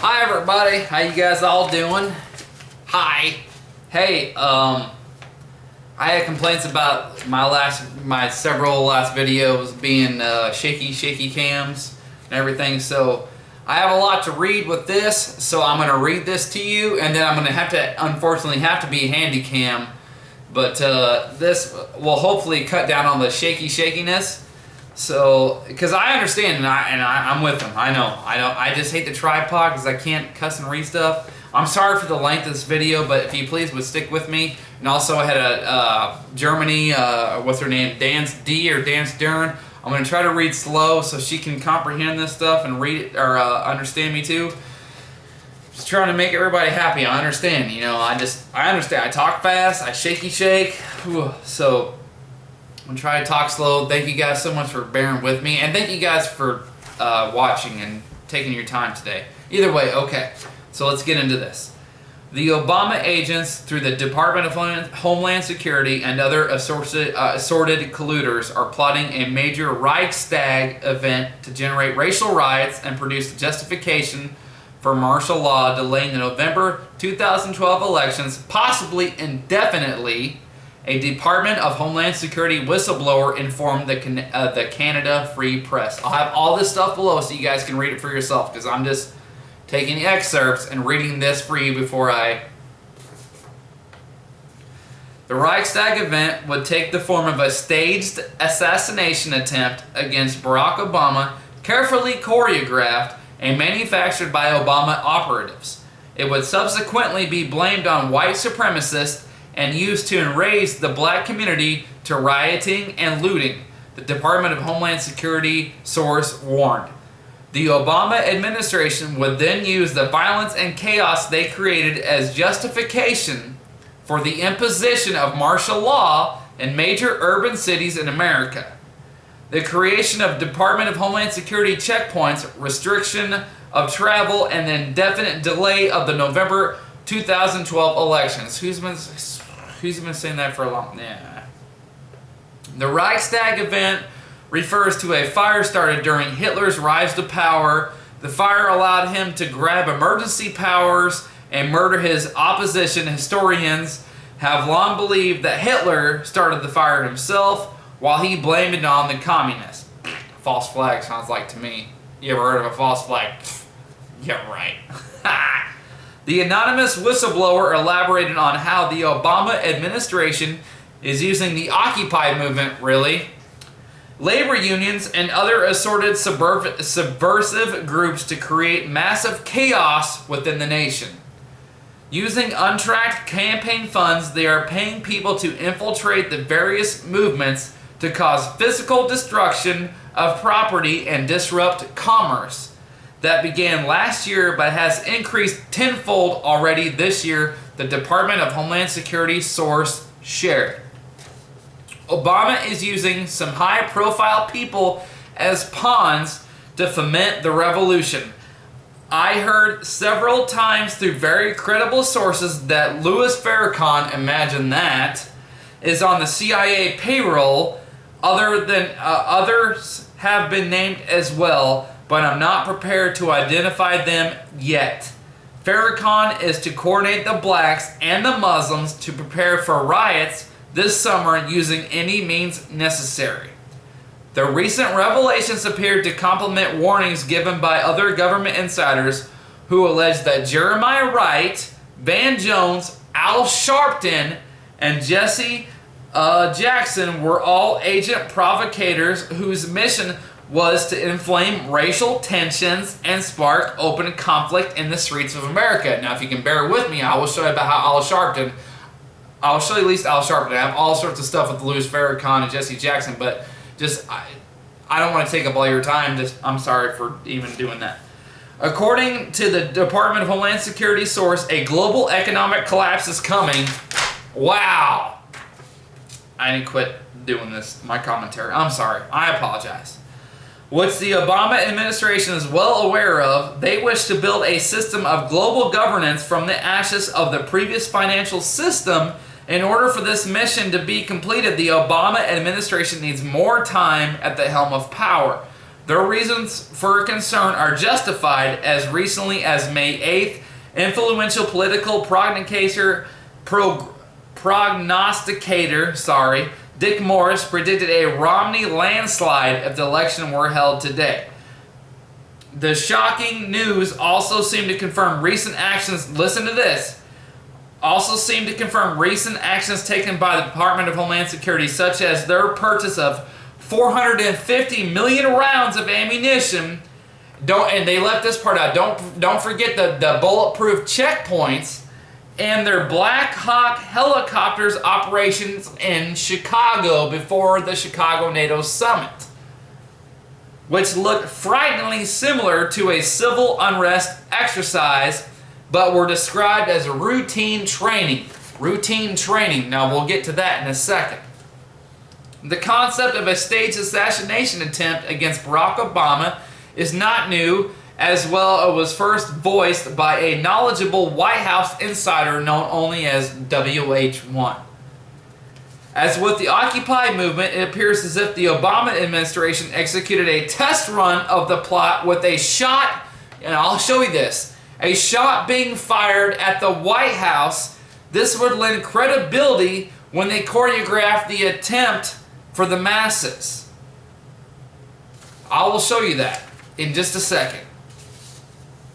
Hi everybody, how you guys all doing? Hi. Hey, I had complaints about my several last videos being shaky cams and everything, so I have a lot to read with this, so I'm going to read this to you, and then I'm going to unfortunately have to be handy cam, but this will hopefully cut down on the shakiness. So, because I understand, and I'm with them. I know. I just hate the tripod because I can't cuss and read stuff. I'm sorry for the length of this video, but if you please would stick with me. And also, I had a Germany, what's her name, Dance Dern. I'm going to try to read slow so she can comprehend this stuff and read it, or understand me too. Just trying to make everybody happy. I understand, you know, I understand. I talk fast, I shake. Whew. So I'm going to try to talk slow. Thank you guys so much for bearing with me. And thank you guys for watching and taking your time today. Either way, okay. So let's get into this. The Obama agents, through the Department of Homeland Security and other assorted colluders, are plotting a major Reichstag event to generate racial riots and produce justification for martial law, delaying the November 2012 elections, possibly indefinitely. A Department of Homeland Security whistleblower informed the Canada Free Press. I'll have all this stuff below so you guys can read it for yourself, because I'm just taking excerpts and reading this for you before I... The Reichstag event would take the form of a staged assassination attempt against Barack Obama, carefully choreographed and manufactured by Obama operatives. It would subsequently be blamed on white supremacists and used to enrage the black community to rioting and looting, the Department of Homeland Security source warned. The Obama administration would then use the violence and chaos they created as justification for the imposition of martial law in major urban cities in America. The creation of Department of Homeland Security checkpoints, restriction of travel, and the indefinite delay of the November 2012 elections. Who's been saying that for a long time? Yeah. The Reichstag event refers to a fire started during Hitler's rise to power. The fire allowed him to grab emergency powers and murder his opposition. Historians have long believed that Hitler started the fire himself, while he blamed it on the communists. False flag sounds like to me. You ever heard of a false flag? Yeah, right. The anonymous whistleblower elaborated on how the Obama administration is using the Occupy movement, labor unions, and other assorted subversive groups to create massive chaos within the nation. Using untracked campaign funds, they are paying people to infiltrate the various movements to cause physical destruction of property and disrupt commerce. That began last year but has increased tenfold already this year, the Department of Homeland Security source shared. Obama is using some high-profile people as pawns to foment the revolution. I heard several times through very credible sources that Louis Farrakhan, imagine that, is on the CIA payroll. Others have been named as well, but I'm not prepared to identify them yet. Farrakhan is to coordinate the blacks and the Muslims to prepare for riots this summer using any means necessary. The recent revelations appeared to complement warnings given by other government insiders who alleged that Jeremiah Wright, Van Jones, Al Sharpton, and Jesse Jackson were all agent provocators whose mission was to inflame racial tensions and spark open conflict in the streets of America. Now, if you can bear with me, I will show you about how I'll show you at least Al Sharpton. I have all sorts of stuff with Louis Farrakhan and Jesse Jackson, but just, I don't want to take up all your time. I'm sorry for even doing that. According to the Department of Homeland Security source, a global economic collapse is coming. Wow. I need to quit doing this, my commentary. I'm sorry. I apologize. Which the Obama administration is well aware of, they wish to build a system of global governance from the ashes of the previous financial system. In order for this mission to be completed, the Obama administration needs more time at the helm of power. Their reasons for concern are justified. As recently as May 8th, influential political prognosticator Dick Morris predicted a Romney landslide if the election were held today. The shocking news also seemed to confirm recent actions, listen to this, also seemed to confirm recent actions taken by the Department of Homeland Security, such as their purchase of 450 million rounds of ammunition. And they left this part out. Don't forget the bulletproof checkpoints and their Black Hawk helicopters operations in Chicago before the Chicago NATO summit, which looked frighteningly similar to a civil unrest exercise, but were described as routine training. Routine training. Now we'll get to that in a second. The concept of a staged assassination attempt against Barack Obama is not new. As well, it was first voiced by a knowledgeable White House insider known only as WH1. As with the Occupy movement, it appears as if the Obama administration executed a test run of the plot with a shot, and I'll show you this, a shot being fired at the White House. This would lend credibility when they choreographed the attempt for the masses. I will show you that in just a second.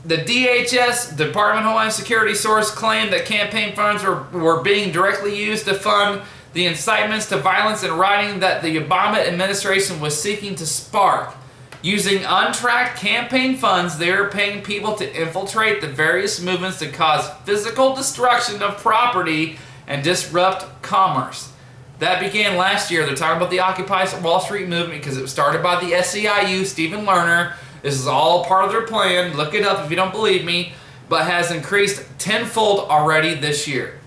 The DHS, Department of Homeland Security source, claimed that campaign funds were being directly used to fund the incitements to violence and rioting that the Obama administration was seeking to spark. Using untracked campaign funds, they are paying people to infiltrate the various movements to cause physical destruction of property and disrupt commerce. That began last year. They're talking about the Occupy Wall Street movement because it was started by the SEIU, Stephen Lerner. This is all part of their plan. Look it up if you don't believe me. But has increased tenfold already this year.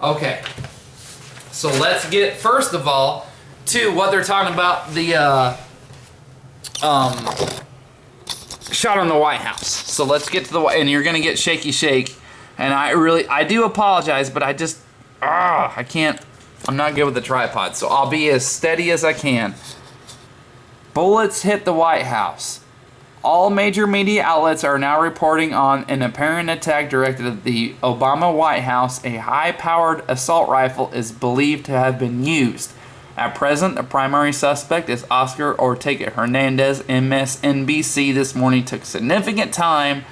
Okay. So let's get, first of all, to what they're talking about, the shot on the White House. So let's get to the, and you're going to get shaky shake. And I do apologize, but I can't, I'm not good with the tripod. So I'll be as steady as I can. Bullets hit the White House. All major media outlets are now reporting on an apparent attack directed at the Obama White House. A high-powered assault rifle is believed to have been used. At present, the primary suspect is Oscar Ortega Hernandez. MSNBC this morning took significant time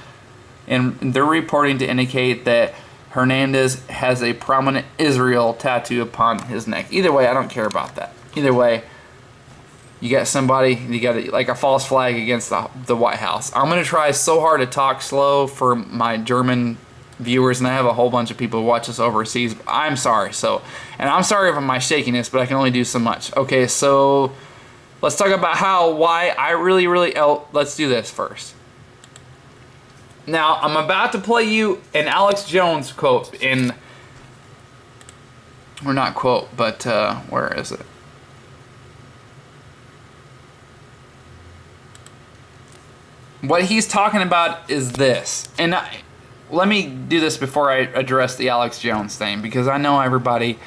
in their reporting to indicate that Hernandez has a prominent Israel tattoo upon his neck. Either way, I don't care about that. Either way, you got somebody, you got like a false flag against the White House. I'm going to try so hard to talk slow for my German viewers, and I have a whole bunch of people who watch us overseas. I'm sorry. And I'm sorry for my shakiness, but I can only do so much. Okay, so let's talk about why I really, let's do this first. Now, I'm about to play you an Alex Jones quote or not quote, but where is it? What he's talking about is this, and let me do this before I address the Alex Jones thing, because I know everybody,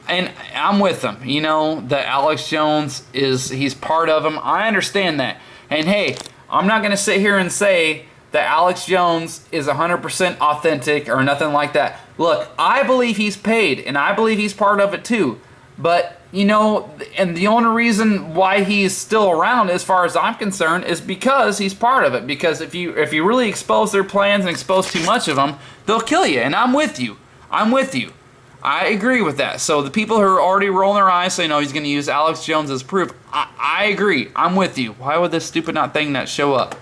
and I'm with them. You know that Alex Jones he's part of them. I understand that, and hey, I'm not going to sit here and say that Alex Jones is 100% authentic or nothing like that. Look, I believe he's paid, and I believe he's part of it too, but you know, and the only reason why he's still around, as far as I'm concerned, is because he's part of it. Because if you really expose their plans and expose too much of them, they'll kill you. And I'm with you. I agree with that. So the people who are already rolling their eyes saying, "No, he's going to use Alex Jones as proof," I agree. I'm with you. Why would this stupid thing not show up?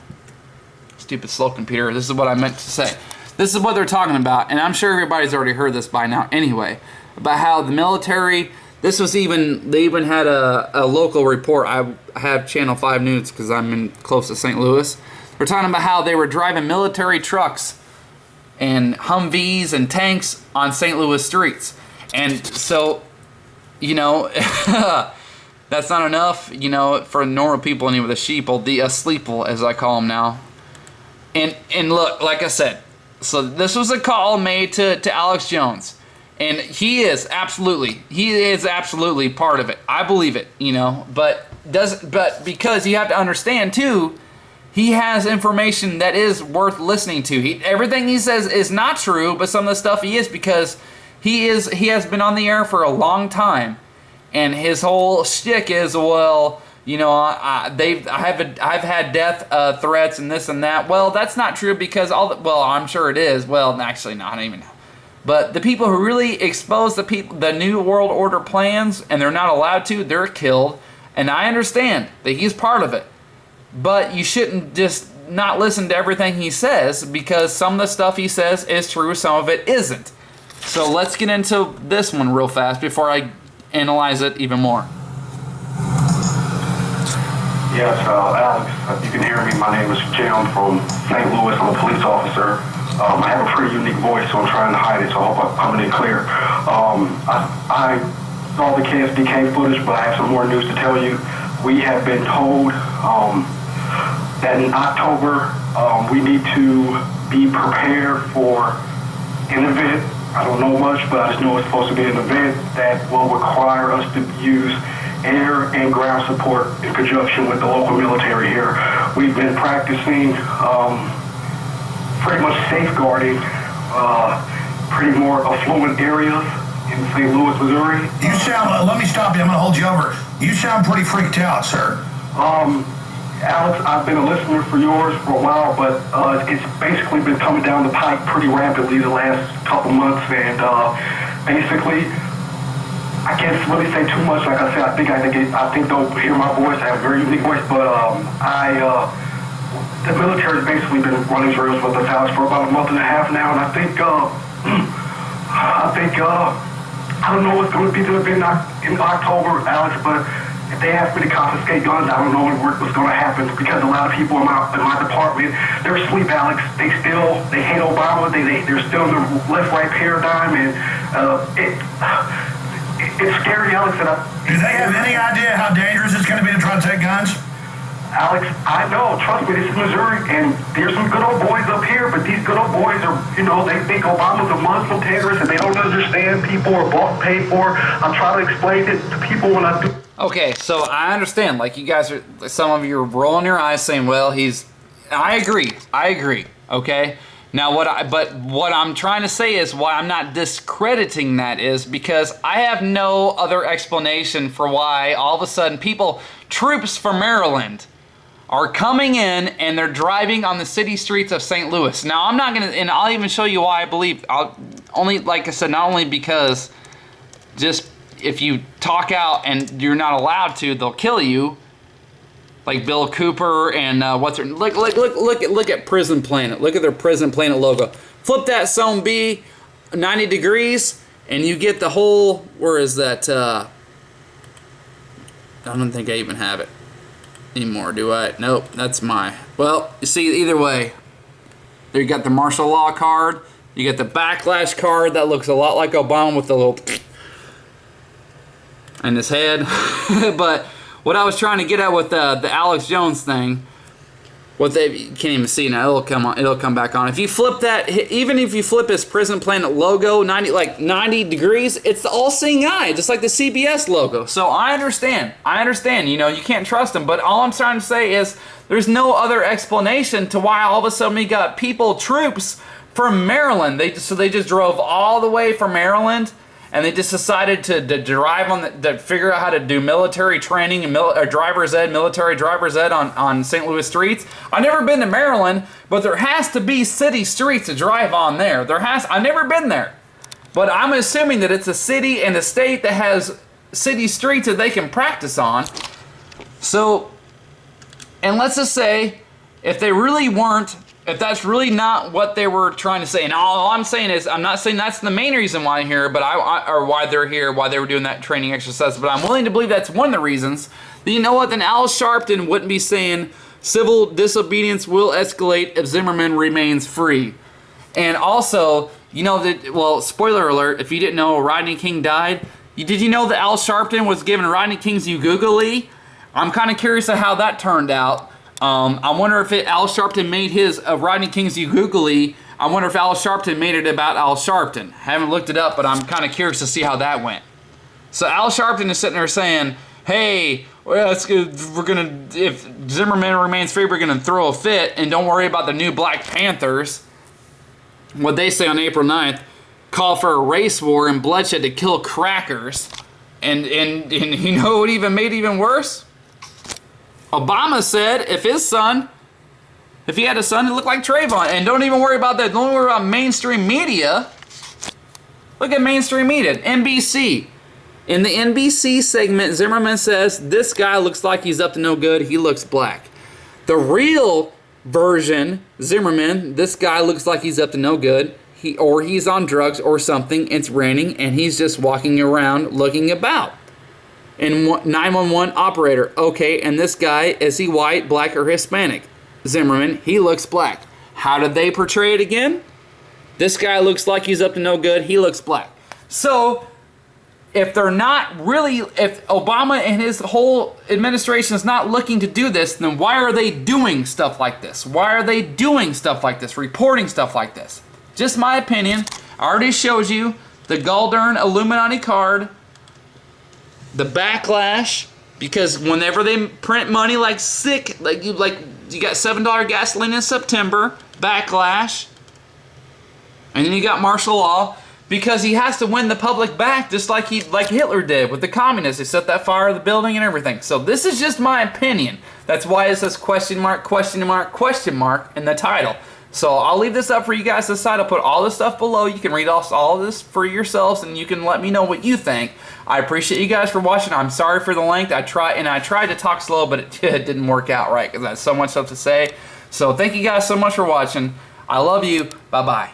Stupid slow computer. This is what I meant to say. This is what they're talking about, and I'm sure everybody's already heard this by now. Anyway, about how the military. They even had a local report. I have Channel 5 News because I'm close to St. Louis. We're talking about how they were driving military trucks and Humvees and tanks on St. Louis streets. And so, you know, that's not enough, you know, for normal people, anyway, the sheeple, the sleeple, as I call them now. And look, like I said, so this was a call made to Alex Jones. And he is absolutely part of it. I believe it, you know. But But because you have to understand too, he has information that is worth listening to. Everything he says is not true, but some of the stuff he is, because he has been on the air for a long time, and his whole shtick is, well, you know, I've had death threats and this and that. Well, that's not true, because well, I'm sure it is. Well, actually, no, I don't even know. But the people who really expose the New World Order plans, and they're not allowed to, they're killed. And I understand that he's part of it. But you shouldn't just not listen to everything he says, because some of the stuff he says is true, some of it isn't. So let's get into this one real fast before I analyze it even more. Yes, Alex, you can hear me. My name is Jim from St. Louis. I'm a police officer. I have a pretty unique voice, so I'm trying to hide it, so I hope I'm coming in clear. I saw the KSDK footage, but I have some more news to tell you. We have been told that in October, we need to be prepared for an event. I don't know much, but I just know it's supposed to be an event that will require us to use air and ground support in conjunction with the local military here. We've been practicing pretty much safeguarding pretty more affluent areas in St. Louis, Missouri. You sound, let me stop you, I'm going to hold you over. You sound pretty freaked out, sir. Alex, I've been a listener for yours for a while, but it's basically been coming down the pipe pretty rapidly the last couple months, and basically, I can't really say too much. Like I said, I think they'll hear my voice. I have a very unique voice, but the military's basically been running drills with us, Alex, for about a month and a half now, and I think I don't know what's going to be in October, Alex, but if they ask me to confiscate guns, I don't know what's going to happen, because a lot of people in my department, they're asleep, Alex. They hate Obama. They're still in the left-right paradigm, and it's scary, Alex. Do they have any idea how dangerous it's going to be to try to take guns? Alex, I know. Trust me, this is Missouri, and there's some good old boys up here, but these good old boys are, they think Obama's a Muslim terrorist, and they don't understand people are bought and paid for. I'm trying to explain it to people when I do. Okay, so I understand. Like, you guys are, some of you are rolling your eyes saying, well, I agree, okay? Now, what I'm trying to say is, why I'm not discrediting that is because I have no other explanation for why all of a sudden troops from Maryland are coming in and they're driving on the city streets of St. Louis. Now, I'm not gonna, and I'll even show you why I believe, like I said, not only because just if you talk out and you're not allowed to, they'll kill you. Like Bill Cooper and look at Prison Planet. Look at their Prison Planet logo. Flip that Zone B 90 degrees and you get the whole, where is that? I don't think I even have it anymore, do I? Nope, that's well, you see, either way, there you got the martial law card, you get the backlash card that looks a lot like Obama with the little in his head. But what I was trying to get at with the Alex Jones thing, you can't even see now, it'll come back on. If you flip that, even if you flip his Prison Planet logo 90 degrees, it's the all-seeing eye, just like the CBS logo. So I understand, you can't trust him, but all I'm trying to say is there's no other explanation to why all of a sudden we got troops from Maryland. They just drove all the way from Maryland, and they just decided to drive to figure out how to do military training and military driver's ed on St. Louis streets. I've never been to Maryland, but there has to be city streets to drive on there. I've never been there, but I'm assuming that it's a city and a state that has city streets that they can practice on. So, and let's just say, if that's really not what they were trying to say, and all I'm saying is, I'm not saying that's the main reason why I'm here, but or why they're here, why they were doing that training exercise, but I'm willing to believe that's one of the reasons. Then you know what? Then Al Sharpton wouldn't be saying civil disobedience will escalate if Zimmerman remains free. And also, spoiler alert, if you didn't know, Rodney King died. Did you know that Al Sharpton was giving Rodney King's googly? I'm kind of curious of how that turned out. I wonder if Al Sharpton made his Rodney King's googly. I wonder if Al Sharpton made it about Al Sharpton. Haven't looked it up, but I'm kind of curious to see how that went. So Al Sharpton is sitting there saying, hey, well, it's good. We're gonna, if Zimmerman remains free, we're gonna throw a fit, and don't worry about the new Black Panthers. What they say on April 9th, call for a race war and bloodshed to kill crackers. And you know what even made it even worse? Obama said if he had a son, it looked like Trayvon. And don't even worry about that. Don't worry about mainstream media. Look at mainstream media. NBC. In the NBC segment, Zimmerman says, this guy looks like he's up to no good. He looks black. The real version, Zimmerman, this guy looks like he's up to no good. He's on drugs or something. It's raining and he's just walking around looking about. And 911 operator. Okay, and this guy, is he white, black, or Hispanic? Zimmerman, he looks black. How did they portray it again? This guy looks like he's up to no good. He looks black. So, if they're not really, if Obama and his whole administration is not looking to do this, then why are they doing stuff like this? Why are they doing stuff like this, reporting stuff like this? Just my opinion. I already showed you the Galdern Illuminati card, the backlash, because whenever they print money like you got $7 gasoline in September, backlash, and then you got martial law, because he has to win the public back, just like Hitler did with the communists. They set that fire to the building and everything. So this is just my opinion. That's why it says question mark, question mark, question mark in the title. So I'll leave this up for you guys to decide. I'll put all this stuff below. You can read all of this for yourselves, and you can let me know what you think. I appreciate you guys for watching. I'm sorry for the length. I tried to talk slow, but it didn't work out right because I had so much stuff to say. So thank you guys so much for watching. I love you. Bye-bye.